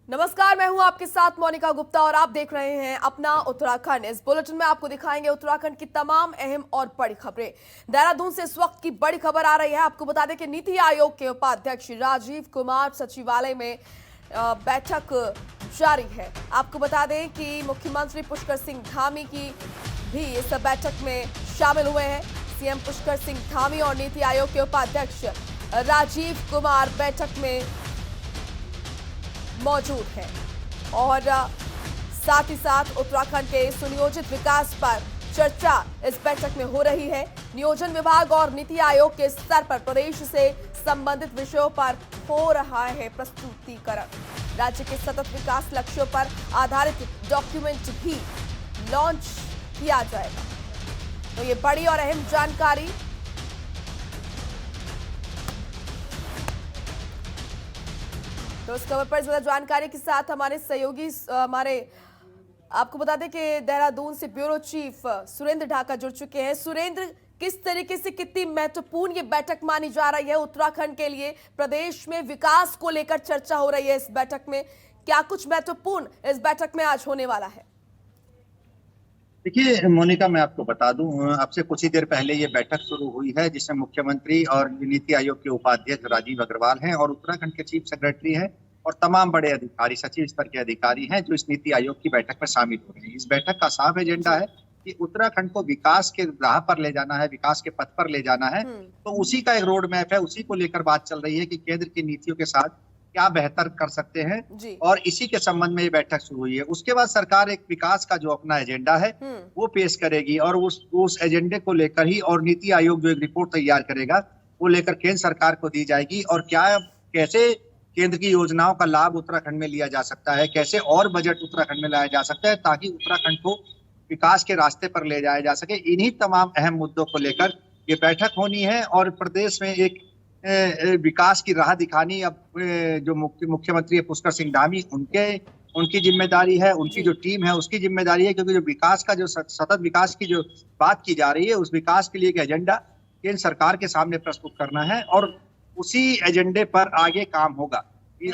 नमस्कार, मैं हूं आपके साथ मोनिका गुप्ता और आप देख रहे हैं अपना उत्तराखंड। इस बुलेटिन में आपको दिखाएंगे उत्तराखंड की तमाम अहम और बड़ी खबरें। देहरादून से इस वक्त की बड़ी खबर आ रही है। आपको बता दें कि नीति आयोग के उपाध्यक्ष राजीव कुमार सचिवालय में बैठक जारी है। आपको बता दें कि मुख्यमंत्री पुष्कर सिंह धामी की भी इस बैठक में शामिल हुए हैं। सीएम पुष्कर सिंह धामी और नीति आयोग के उपाध्यक्ष राजीव कुमार बैठक में मौजूद है और साथ ही साथ उत्तराखंड के सुनियोजित विकास पर चर्चा इस बैठक में हो रही है। नियोजन विभाग और नीति आयोग के स्तर पर प्रदेश से संबंधित विषयों पर हो रहा है प्रस्तुतिकरण। राज्य के सतत विकास लक्ष्यों पर आधारित डॉक्यूमेंट भी लॉन्च किया जाएगा। तो ये बड़ी और अहम जानकारी तो इस खबर पर ज्यादा जानकारी के साथ हमारे सहयोगी आपको बता दें कि देहरादून से ब्यूरो चीफ सुरेंद्र ढाका जुड़ चुके हैं। सुरेंद्र, किस तरीके से कितनी महत्वपूर्ण ये बैठक मानी जा रही है उत्तराखंड के लिए? प्रदेश में विकास को लेकर चर्चा हो रही है इस बैठक में, क्या कुछ महत्वपूर्ण इस बैठक में आज होने वाला है? देखिए मोनिका, मैं आपको बता दूं, अब से कुछ ही देर पहले ये बैठक शुरू हुई है जिसमें मुख्यमंत्री और नीति आयोग के उपाध्यक्ष राजीव अग्रवाल हैं और उत्तराखंड के चीफ सेक्रेटरी हैं और तमाम बड़े अधिकारी, सचिव स्तर के अधिकारी हैं जो इस नीति आयोग की बैठक में शामिल हो रहे हैं। इस बैठक का साफ एजेंडा है कि उत्तराखंड को विकास के राह पर ले जाना है, विकास के पथ पर ले जाना है। तो उसी का एक रोड मैप है, उसी को लेकर बात चल रही है कि केंद्र की नीतियों के साथ क्या बेहतर कर सकते हैं और इसी के संबंध में ये बैठक शुरू हुई है। उसके बाद सरकार एक विकास का जो अपना एजेंडा है वो पेश करेगी और उस एजेंडे को लेकर ही और नीति आयोग जो एक रिपोर्ट तैयार करेगा वो लेकर केंद्र सरकार को दी जाएगी और कैसे केंद्र की योजनाओं का लाभ उत्तराखंड में लिया जा सकता है, कैसे और बजट उत्तराखंड में लाया जा सकता है ताकि उत्तराखंड को विकास के रास्ते पर ले जाया जा सके। इन्हीं तमाम अहम मुद्दों को लेकर ये बैठक होनी है और प्रदेश में एक विकास की राह दिखानी अब जो मुख्यमंत्री है पुष्कर सिंह धामी उनकी जिम्मेदारी है, उनकी जो टीम है उसकी जिम्मेदारी है, क्योंकि जो विकास का जो सतत विकास की जो बात की जा रही है उस विकास के लिए एक एजेंडा केंद्र सरकार के सामने प्रस्तुत करना है और उसी एजेंडे पर आगे काम होगा।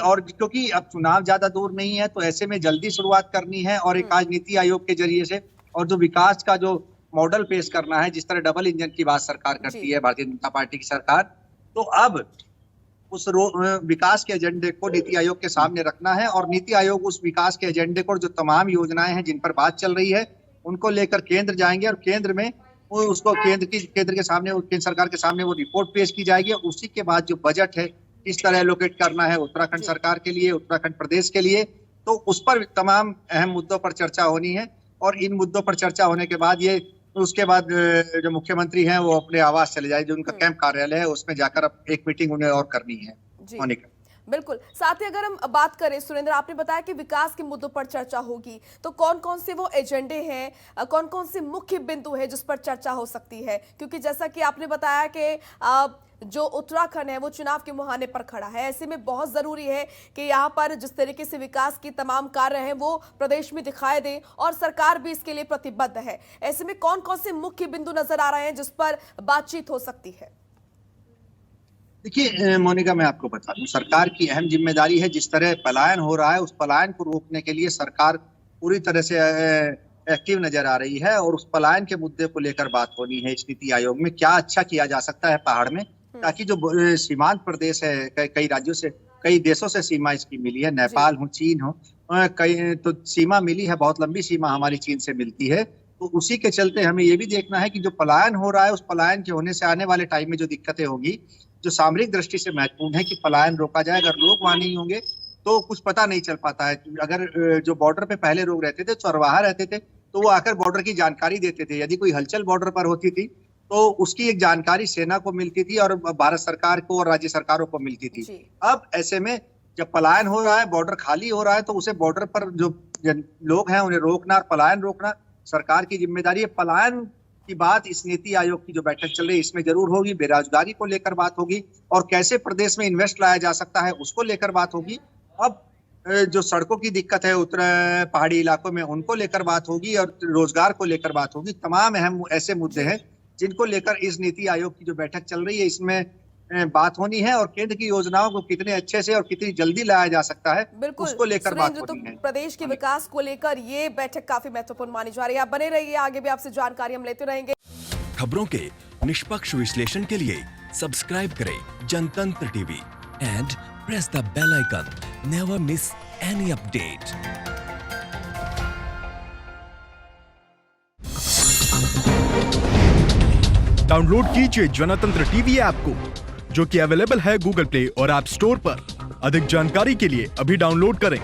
और क्योंकि अब चुनाव ज्यादा दूर नहीं है तो ऐसे में जल्दी शुरुआत करनी है और एक आज नीति आयोग के जरिए से और जो विकास का जो मॉडल पेश करना है, जिस तरह डबल इंजन की बात सरकार करती है भारतीय जनता पार्टी की सरकार, तो अब उस विकास के एजेंडे को नीति आयोग के सामने रखना है और नीति आयोग उस विकास के एजेंडे को जो तमाम योजनाएं हैं जिन पर बात चल रही है उनको लेकर केंद्र जाएंगे और केंद्र में उसको केंद्र सरकार के सामने वो रिपोर्ट पेश की जाएगी और उसी के बाद जो बजट है किस तरह एलोकेट करना है उत्तराखंड सरकार के लिए, उत्तराखंड प्रदेश के लिए, तो उस पर तमाम अहम मुद्दों पर चर्चा होनी है। और इन मुद्दों पर चर्चा होने के बाद उसके बाद जो मुख्यमंत्री हैं वो अपने आवास चले जाए, जो उनका कैंप कार्यालय है उसमें जाकर अब एक मीटिंग उन्हें और करनी है। मोनिका, बिल्कुल। साथ ही अगर हम बात करें सुरेंद्र, आपने बताया कि विकास के मुद्दों पर चर्चा होगी, तो कौन कौन से वो एजेंडे हैं, कौन कौन से मुख्य बिंदु है जिस पर चर्चा हो सकती है? क्योंकि जैसा कि आपने बताया कि जो उत्तराखंड है वो चुनाव के मुहाने पर खड़ा है, ऐसे में बहुत जरूरी है कि यहाँ पर जिस तरीके से विकास की तमाम कार्य हैं वो प्रदेश में दिखाई दें और सरकार भी इसके लिए प्रतिबद्ध है। ऐसे में कौन कौन से मुख्य बिंदु नजर आ रहे हैं जिस पर बातचीत हो सकती है? देखिए मोनिका, मैं आपको बता दूं, सरकार की अहम जिम्मेदारी है, जिस तरह पलायन हो रहा है उस पलायन को रोकने के लिए सरकार पूरी तरह से एक्टिव नजर आ रही है और उस पलायन के मुद्दे को लेकर बात होनी है इस नीति आयोग में। क्या अच्छा किया जा सकता है पहाड़ में, ताकि जो सीमांत प्रदेश है, कई राज्यों से, कई देशों से सीमा इसकी मिली है, नेपाल हो, चीन हो, कई तो सीमा मिली है, बहुत लंबी सीमा हमारी चीन से मिलती है। तो उसी के चलते हमें ये भी देखना है कि जो पलायन हो रहा है उस पलायन के होने से आने वाले टाइम में जो दिक्कतें होंगी, जो सामरिक दृष्टि से महत्वपूर्ण है कि पलायन रोका जाए। अगर लोग वहां नहीं होंगे तो कुछ पता नहीं चल पाता है। अगर जो बॉर्डर पे पहले लोग रहते थे, चरवाहा रहते थे, तो वो आकर बॉर्डर की जानकारी देते थे। यदि कोई हलचल बॉर्डर पर होती थी तो उसकी एक जानकारी सेना को मिलती थी और भारत सरकार को और राज्य सरकारों को मिलती थी। अब ऐसे में जब पलायन हो रहा है, बॉर्डर खाली हो रहा है, तो उसे बॉर्डर पर जो लोग हैं उन्हें रोकना और पलायन रोकना सरकार की जिम्मेदारी है। पलायन की बात इस नीति आयोग की जो बैठक चल रही है इसमें जरूर होगी, बेरोजगारी को लेकर बात होगी और कैसे प्रदेश में इन्वेस्ट लाया जा सकता है उसको लेकर बात होगी। अब जो सड़कों की दिक्कत है उत्तर पहाड़ी इलाकों में उनको लेकर बात होगी और रोजगार को लेकर बात होगी। तमाम अहम ऐसे मुद्दे हैं जिनको लेकर इस नीति आयोग की जो बैठक चल रही है इसमें बात होनी है और केंद्र की योजनाओं को कितने अच्छे से और कितनी जल्दी लाया जा सकता है बिल्कुल उसको लेकर बात सुरेंद्र, होनी है। तो प्रदेश के विकास को लेकर ये बैठक काफी महत्वपूर्ण मानी जा रही है। आप बने रहिए, आगे भी आपसे जानकारी हम लेते रहेंगे। खबरों के निष्पक्ष विश्लेषण के लिए सब्सक्राइब करें Jantantra TV and press the bell icon. Never miss any update. Download कीजिए जनतंत्र टीवी ऐप को, जो कि अवेलेबल है गूगल प्ले और ऐप स्टोर पर। अधिक जानकारी के लिए अभी डाउनलोड करें।